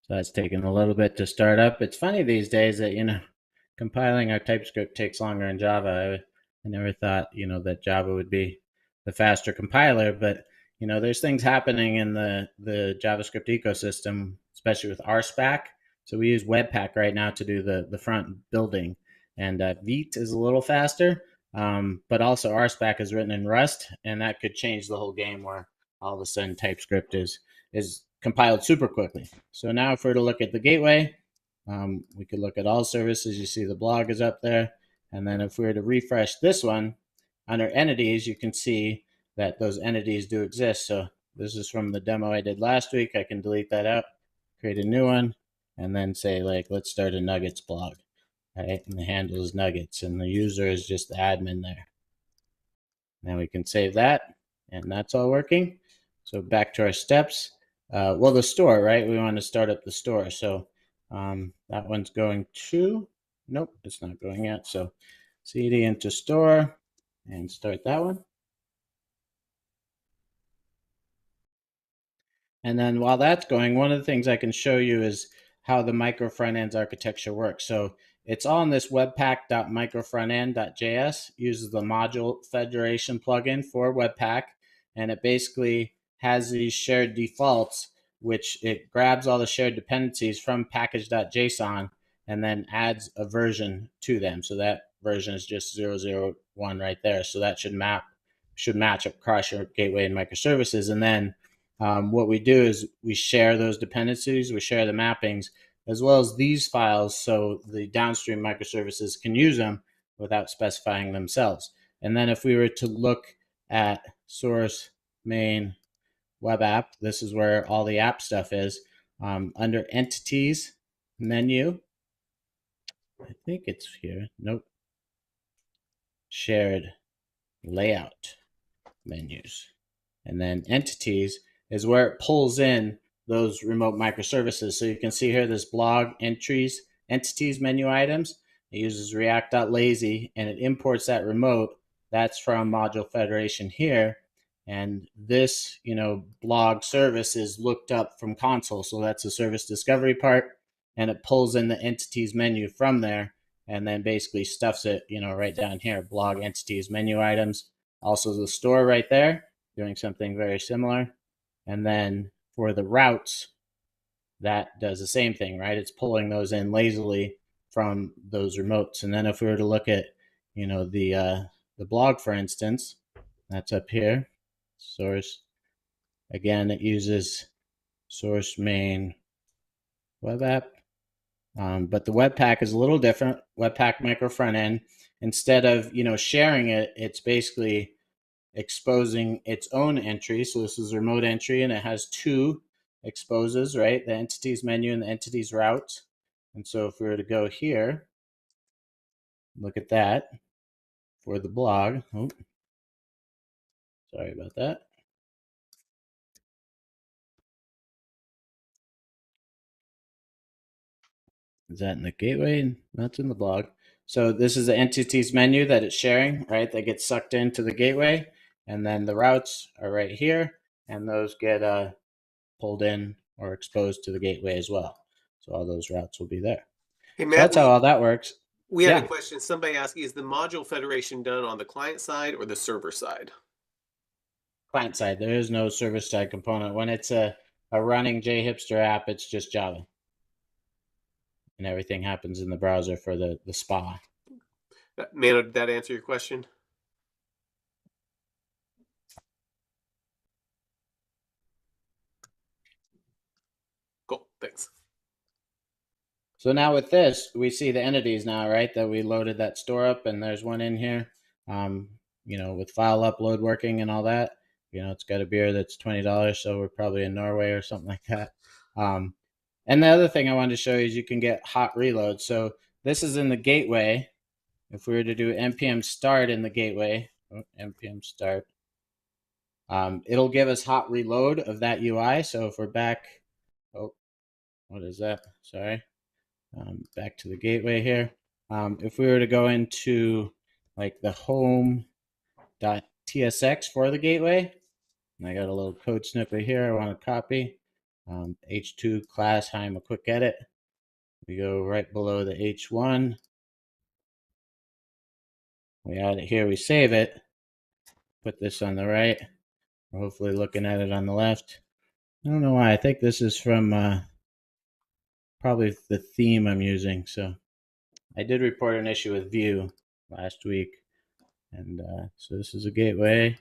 So that's taking a little bit to start up. It's funny these days that, compiling our TypeScript takes longer in Java. I never thought, that Java would be the faster compiler, but, there's things happening in the JavaScript ecosystem, especially with RSpec. So we use Webpack right now to do the front building, and Vite is a little faster, but also RSpec is written in Rust, and that could change the whole game where all of a sudden TypeScript is compiled super quickly. So now if we were to look at the gateway, we could look at all services. You see the blog is up there. And then if we were to refresh this one, under entities, you can see that those entities do exist. So this is from the demo I did last week. I can delete that out, create a new one, and then say, like, let's start a Nuggets blog. Right? And the handle is Nuggets, and the user is just the admin there. Now we can save that, and that's all working. So back to our steps. Well, the store, right? We want to start up the store. So that one's going to, nope, it's not going yet. So cd into store and start that one. And then while that's going, one of the things I can show you is how the micro frontends architecture works. So it's on this webpack.microfrontend.js, uses the module federation plugin for Webpack, and it basically has these shared defaults, which it grabs all the shared dependencies from package.json and then adds a version to them. So that version is just 001 right there. So that should match across your gateway and microservices. And then what we do is we share those dependencies, we share the mappings, as well as these files so the downstream microservices can use them without specifying themselves. And then if we were to look at source main web app, this is where all the app stuff is. Under entities menu, I think it's here. Nope. Shared layout menus. And then entities is where it pulls in those remote microservices. So you can see here this blog entries, entities menu items. It uses react.lazy and it imports that remote. That's from module federation here. And this, blog service is looked up from console. So that's the service discovery part. And it pulls in the entities menu from there and then basically stuffs it, right down here, blog entities menu items. Also the store right there, doing something very similar. And then for the routes, that does the same thing, right? It's pulling those in lazily from those remotes. And then if we were to look at, the blog, for instance, that's up here. Source, again, it uses source main web app. But the Webpack is a little different. Webpack micro front end. Instead of sharing it, it's basically exposing its own entry. So this is remote entry, and it has two exposes, right? The entities menu and the entities route. And so if we were to go here, look at that for the blog. Oh, sorry about that. Is that in the gateway? That's in the blog. So this is the entities menu that it's sharing, right? That gets sucked into the gateway, and then the routes are right here, and those get pulled in or exposed to the gateway as well. So all those routes will be there. Hey So Matt, that's how all that works. we had a Yeah, question. Somebody asked, is the module federation done on the client side or the server side? client side. There is no server side component. When it's a running JHipster app, it's just Java, and everything happens in the browser for the spa. Mano, did that answer your question? Cool, thanks. So now with this, we see the entities now, right? That we loaded that store up, and there's one in here. Um, with file upload working and all that. It's got a beer that's $20, so we're probably in Norway or something like that. Um, and the other thing I wanted to show you is you can get hot reload. So this is in the gateway. If we were to do npm start in the gateway, npm start, it'll give us hot reload of that UI. So if we're back, oh, what is that? Sorry. Back to the gateway here. If we were to go into like the home.tsx for the gateway, and I got a little code snippet here I want to copy. H2 class, hi, I'm a quick edit. We go right below the H1. We add it here, we save it, put this on the right. We're hopefully looking at it on the left. I don't know why. I think this is from probably the theme I'm using. So I did report an issue with Vue last week. And so this is a gateway.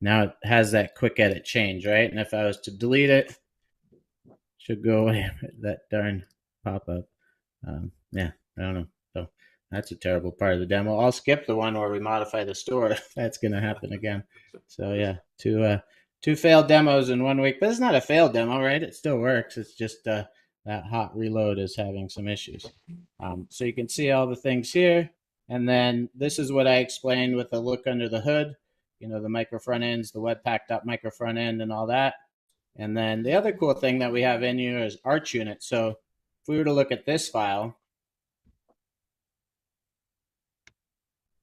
Now it has that quick edit change, right? And if I was to delete it, should go away. That darn pop up. Yeah, I don't know. So that's a terrible part of the demo. I'll skip the one where we modify the store. That's going to happen again. So yeah, two failed demos in 1 week. But it's not a failed demo, right? It still works. It's just that hot reload is having some issues. So you can see all the things here. And then this is what I explained with the look under the hood. The micro front ends, the webpack.micro front end, and all that. And then the other cool thing that we have in here is Arch Unit. So if we were to look at this file,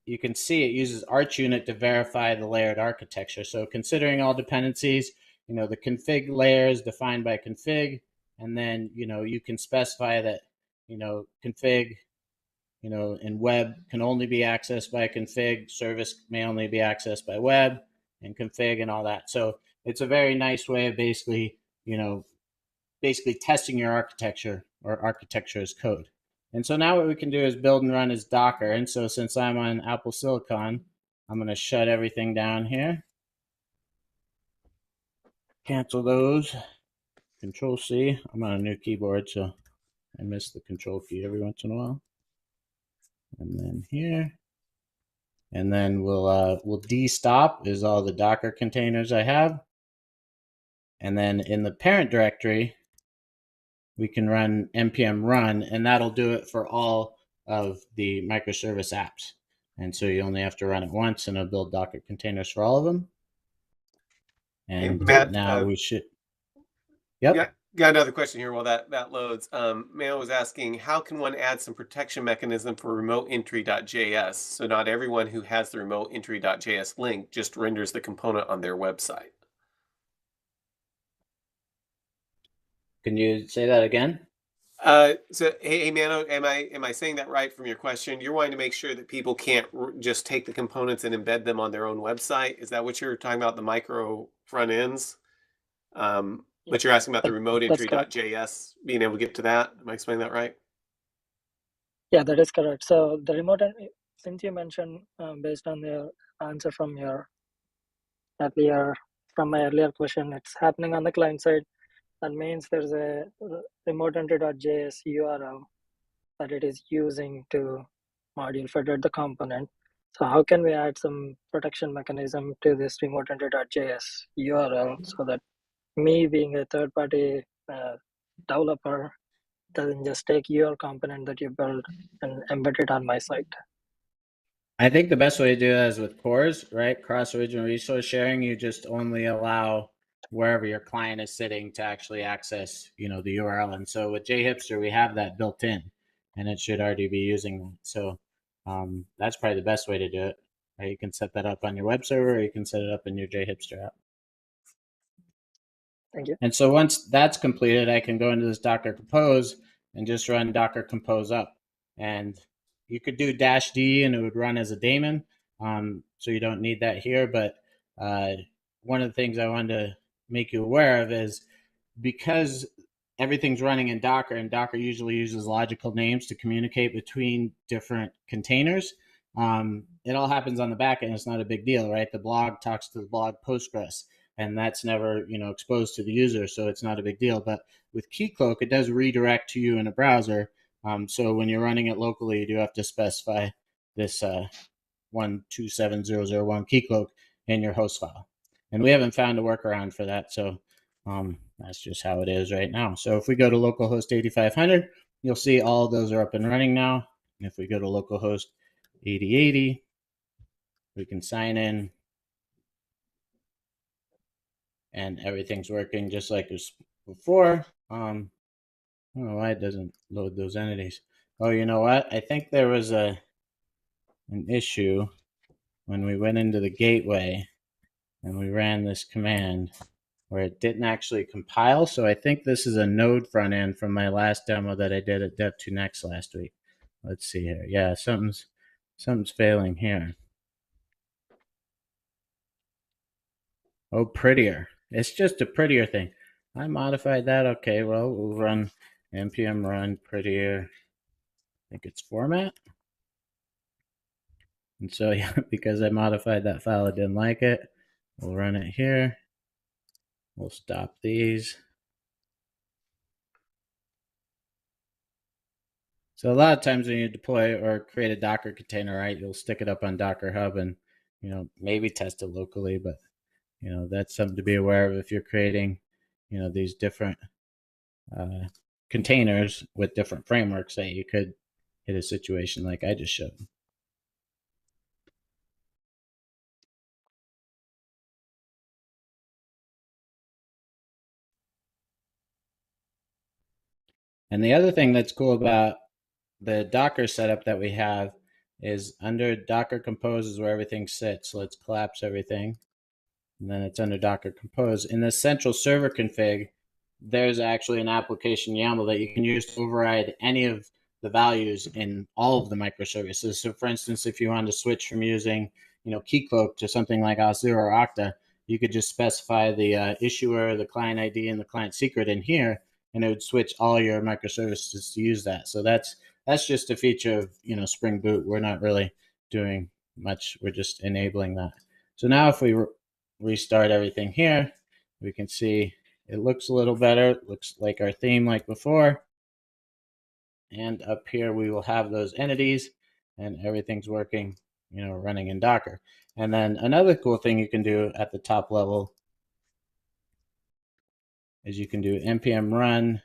you can see it uses Arch Unit to verify the layered architecture. So considering all dependencies, the config layer is defined by config, and then you can specify that config in web can only be accessed by config, service may only be accessed by web, and config and all that. So it's a very nice way of basically testing your architecture or architecture as code. And so now what we can do is build and run as Docker. And so since I'm on Apple Silicon, I'm going to shut everything down here. Cancel those. Control C. I'm on a new keyboard, so I miss the control key every once in a while. And then here. And then we'll de-stop is all the Docker containers I have. And then in the parent directory, we can run npm run, and that'll do it for all of the microservice apps. And so you only have to run it once, and it'll build Docker containers for all of them. Hey And Matt, now we should. got Yep. got another question here while that loads. Mano was asking, how can one add some protection mechanism for remote entry.js so not everyone who has the remote entry.js link just renders the component on their website? Can you say that again? So hey Mano, am I saying that right from your question? You're wanting to make sure that people can't just take the components and embed them on their own website. Is that what you're talking about, the micro front ends? Yeah, But you're asking about the that, remote that's correct. entry.js, being able to get to that. Am I explaining that right? Yeah, that is correct. So the since you mentioned based on the answer earlier, from my earlier question, it's happening on the client side. That means there's a remote entry.js URL that it is using to module federate the component. So how can we add some protection mechanism to this remote entry.js URL so that me being a third party developer doesn't just take your component that you build and embed it on my site? I think the best way to do that is with cores, right? Cross-region resource sharing. You just only allow wherever your client is sitting to actually access, the URL. And so with JHipster, we have that built in. and it should already be using that. So that's probably the best way to do it. Right? You can set that up on your web server, or you can set it up in your JHipster app. Thank you. And so once that's completed, I can go into this Docker Compose and just run Docker Compose up. And you could do -d and it would run as a daemon. So you don't need that here. But one of the things I wanted to make you aware of is because everything's running in Docker, and Docker usually uses logical names to communicate between different containers. It all happens on the back end. It's not a big deal, right? The blog talks to the blog Postgres, and that's never exposed to the user, so it's not a big deal. But with Keycloak, it does redirect to you in a browser. So when you're running it locally, you do have to specify this 127001 Keycloak in your host file. And we haven't found a workaround for that, so that's just how it is right now. So if we go to localhost 8500, you'll see all of those are up and running now. And if we go to localhost 8080, we can sign in and everything's working just like it was before. I don't know why it doesn't load those entities. Oh, you know what? I think there was an issue when we went into the gateway and we ran this command where it didn't actually compile. So I think this is a node front end from my last demo that I did at Dev2Next last week. Let's see here. Yeah, something's failing here. Oh, prettier. It's just a prettier thing. I modified that. Okay, well, we'll run npm run prettier. I think it's format. And so, yeah, because I modified that file, I didn't like it. We'll run it here. We'll stop these. So a lot of times when you deploy or create a Docker container, right, you'll stick it up on Docker Hub and, maybe test it locally, but, that's something to be aware of if you're creating, these different containers with different frameworks that you could hit a situation like I just showed. And the other thing that's cool about the Docker setup that we have is under Docker Compose is where everything sits. So let's collapse everything. And then it's under Docker Compose. In the central server config, there's actually an application YAML that you can use to override any of the values in all of the microservices. So for instance, if you wanted to switch from using, Keycloak to something like Auth0 or Okta, you could just specify the issuer, the client ID, and the client secret in here, and it would switch all your microservices to use that. So that's just a feature of, Spring Boot. We're not really doing much. We're just enabling that. So now if we restart everything here, we can see it looks a little better. It looks like our theme like before. And up here, we will have those entities and everything's working, running in Docker. And then another cool thing you can do at the top level is you can do npm run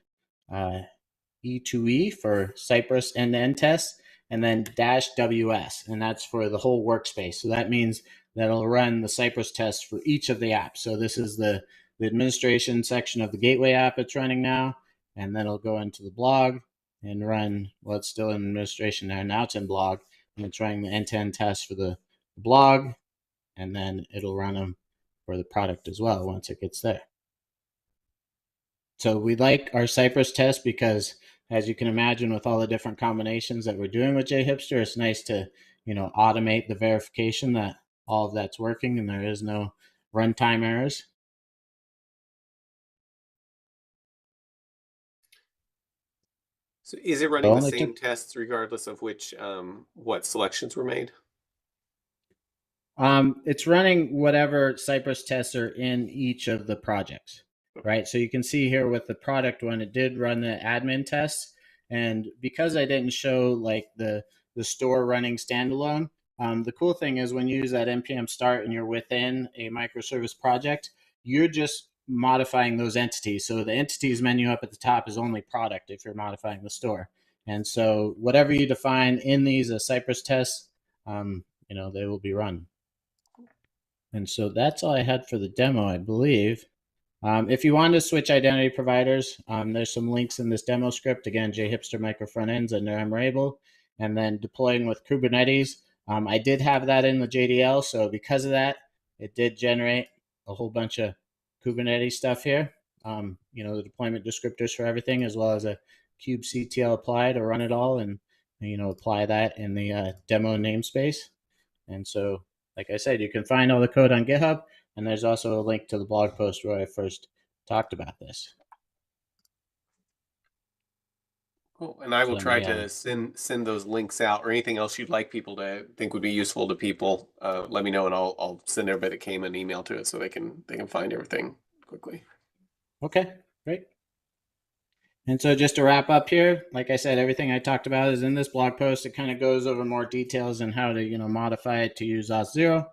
E2E for Cypress end-to-end tests, and then -ws, and that's for the whole workspace. So that means that it'll run the Cypress tests for each of the apps. So this is the administration section of the gateway app it's running now, and then it'll go into the blog and run, well, it's still in administration there. Now it's in blog, and it's running the end-to-end tests for the blog, and then it'll run them for the product as well once it gets there. So we like our Cypress test because, as you can imagine, with all the different combinations that we're doing with JHipster, it's nice to, automate the verification that all of that's working and there is no runtime errors. So is it running the same tests regardless of which what selections were made? It's running whatever Cypress tests are in each of the projects, right? So you can see here with the product one, it did run the admin tests. And because I didn't show like the store running standalone, the cool thing is when you use that npm start and you're within a microservice project, you're just modifying those entities. So the entities menu up at the top is only product if you're modifying the store. And so whatever you define in these Cypress tests, they will be run. And so that's all I had for the demo, I believe. If you want to switch identity providers, there's some links in this demo script. Again, jhipster micro frontends under Raible, and then deploying with Kubernetes. I did have that in the JDL, so because of that, it did generate a whole bunch of Kubernetes stuff here. The deployment descriptors for everything, as well as a kubectl apply to run it all and apply that in the demo namespace. And so, like I said, you can find all the code on GitHub, and there's also a link to the blog post where I first talked about this. Cool. And I So will let try me, to send those links out, or anything else you'd like people to think would be useful to people. Let me know, and I'll send everybody that came an email to it so they can find everything quickly. okay, great. And so just to wrap up here, like I said, everything I talked about is in this blog post. It kind of goes over more details on how to modify it to use Auth0.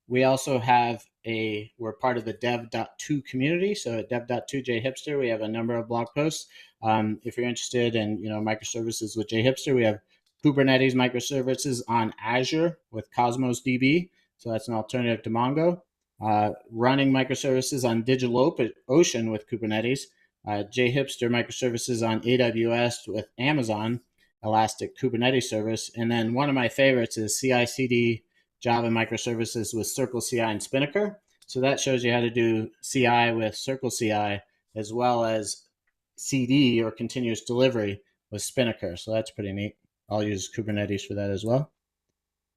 We also have we're part of the dev.to community. So at dev.to jhipster, we have a number of blog posts. If you're interested in, microservices with jhipster, we have Kubernetes microservices on Azure with Cosmos DB. So that's an alternative to Mongo. Running microservices on DigitalOcean with Kubernetes. jhipster microservices on AWS with Amazon Elastic Kubernetes Service. And then one of my favorites is CI/CD Java microservices with Circle CI and Spinnaker. So that shows you how to do CI with Circle CI, as well as CD or continuous delivery with Spinnaker. So that's pretty neat. I'll use Kubernetes for that as well.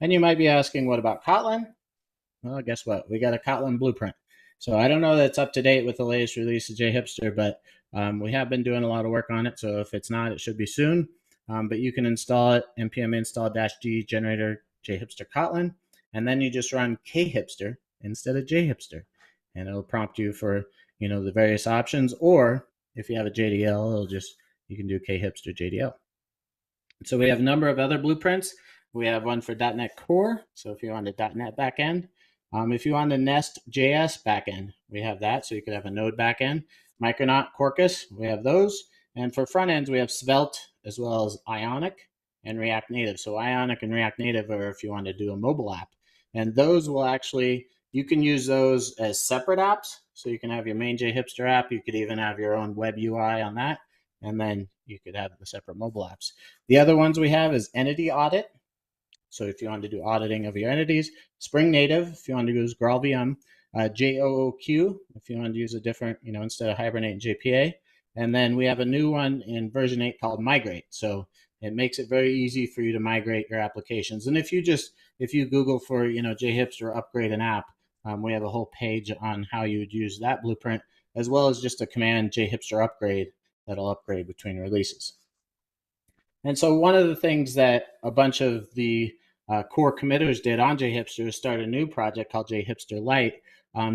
And you might be asking, what about Kotlin? Well, guess what? We got a Kotlin blueprint. So I don't know that it's up to date with the latest release of jhipster, but we have been doing a lot of work on it. So if it's not, it should be soon. But you can install it, npm install -g generator jhipster Kotlin, and then you just run khipster instead of jhipster, and it'll prompt you for the various options. Or if you have a JDL, you can do khipster JDL. So we have a number of other blueprints. We have one for .NET Core. So if you want a .NET backend, if you want the Nest.js backend, we have that. So you could have a Node backend. Micronaut, Quarkus, we have those. And for front ends, we have Svelte as well as Ionic and React Native. So Ionic and React Native are if you want to do a mobile app. And those will you can use those as separate apps. So you can have your main jhipster app. You could even have your own web UI on that. And then you could have the separate mobile apps. The other ones we have is Entity Audit. So if you want to do auditing of your entities, Spring Native, if you want to use GraalVM, JOOQ, if you want to use a different, instead of Hibernate and JPA. And then we have a new one in version 8 called Migrate. So it makes it very easy for you to migrate your applications. And if you Google for, jhipster upgrade an app, we have a whole page on how you would use that blueprint, as well as just a command jhipster upgrade that'll upgrade between releases. And so one of the things that a bunch of the core committers did on jhipster is start a new project called jhipster Lite,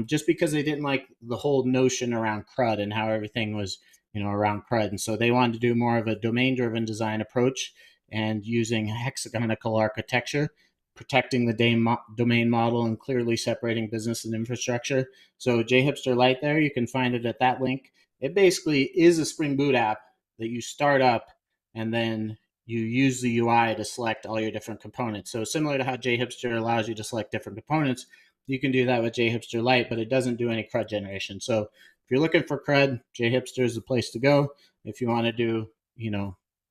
just because they didn't like the whole notion around CRUD and how everything was, around CRUD. And so they wanted to do more of a domain-driven design approach and using hexagonal architecture, protecting the domain model and clearly separating business and infrastructure. So jhipster Lite there, you can find it at that link. It basically is a Spring Boot app that you start up and then you use the UI to select all your different components. So similar to how jhipster allows you to select different components, you can do that with jhipster Lite, but it doesn't do any CRUD generation. So if you're looking for CRUD, jhipster is the place to go. If you want to do,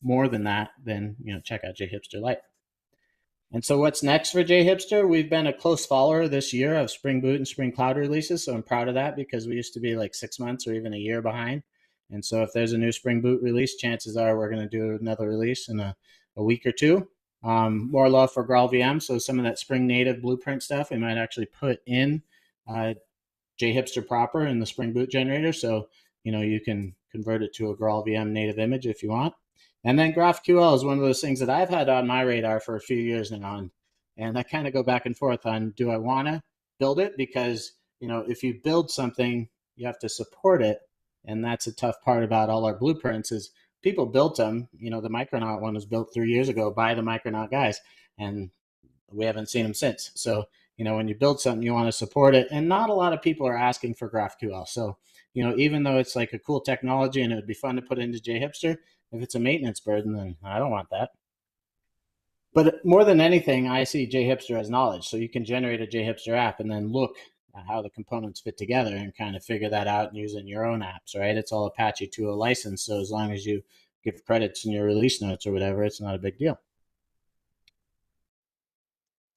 more than that, then, check out jhipster Lite. And so what's next for jhipster? We've been a close follower this year of Spring Boot and Spring Cloud releases. So I'm proud of that because we used to be like 6 months or even a year behind. And so if there's a new Spring Boot release, chances are we're going to do another release in a week or two. More love for GraalVM. So some of that Spring Native blueprint stuff we might actually put in jhipster proper in the Spring Boot generator. So, you can convert it to a GraalVM native image if you want. And then GraphQL is one of those things that I've had on my radar for a few years now. And I kind of go back and forth on, do I want to build it? Because, if you build something, you have to support it. And that's a tough part about all our blueprints is people built them. The Micronaut one was built 3 years ago by the Micronaut guys, and we haven't seen them since. So, when you build something, you want to support it. And not a lot of people are asking for GraphQL. So, even though it's like a cool technology and it would be fun to put into jhipster, if it's a maintenance burden, then I don't want that. But more than anything, I see jhipster as knowledge. So you can generate a jhipster app and then look how the components fit together and kind of figure that out and use it in your own apps, right? It's all Apache 2.0 license, so as long as you give credits in your release notes or whatever, it's not a big deal.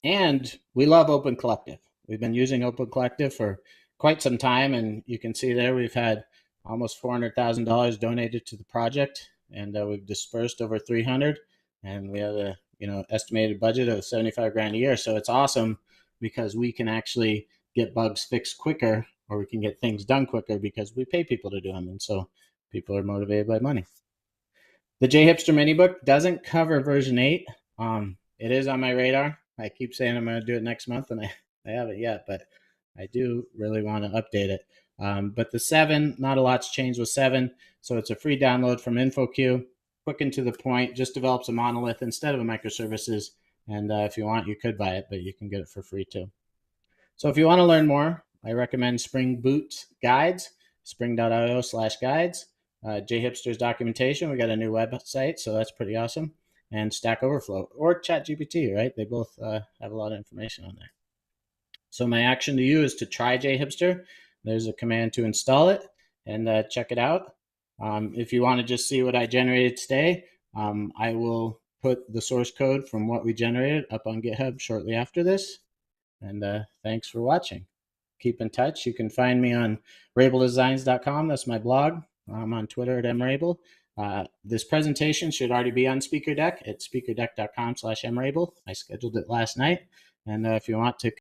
And we love Open Collective. We've been using Open Collective for quite some time, and you can see there we've had almost $400,000 donated to the project, and we've dispersed over 300, and we have a estimated budget of 75 grand a year. So it's awesome because we can actually get bugs fixed quicker, or we can get things done quicker because we pay people to do them, and so people are motivated by money. The JHipster mini book doesn't cover version 8. It is on my radar. I keep saying I'm going to do it next month, and I haven't yet, but I do really want to update it. But the 7, not a lot's changed with 7, so it's a free download from InfoQ. Quick and to the point, just develops a monolith instead of a microservices, and if you want, you could buy it, but you can get it for free too. So if you want to learn more, I recommend Spring Boot Guides, spring.io/guides. JHipster's documentation. We got a new website, so that's pretty awesome. And Stack Overflow or ChatGPT, right? They both have a lot of information on there. So my action to you is to try JHipster. There's a command to install it and check it out. If you want to just see what I generated today, I will put the source code from what we generated up on GitHub shortly after this. And thanks for watching. Keep in touch. You can find me on raibledesigns.com. That's my blog. I'm on Twitter at mraible. This presentation should already be on SpeakerDeck at speakerdeck.com/mraible. I scheduled it last night. And if you want to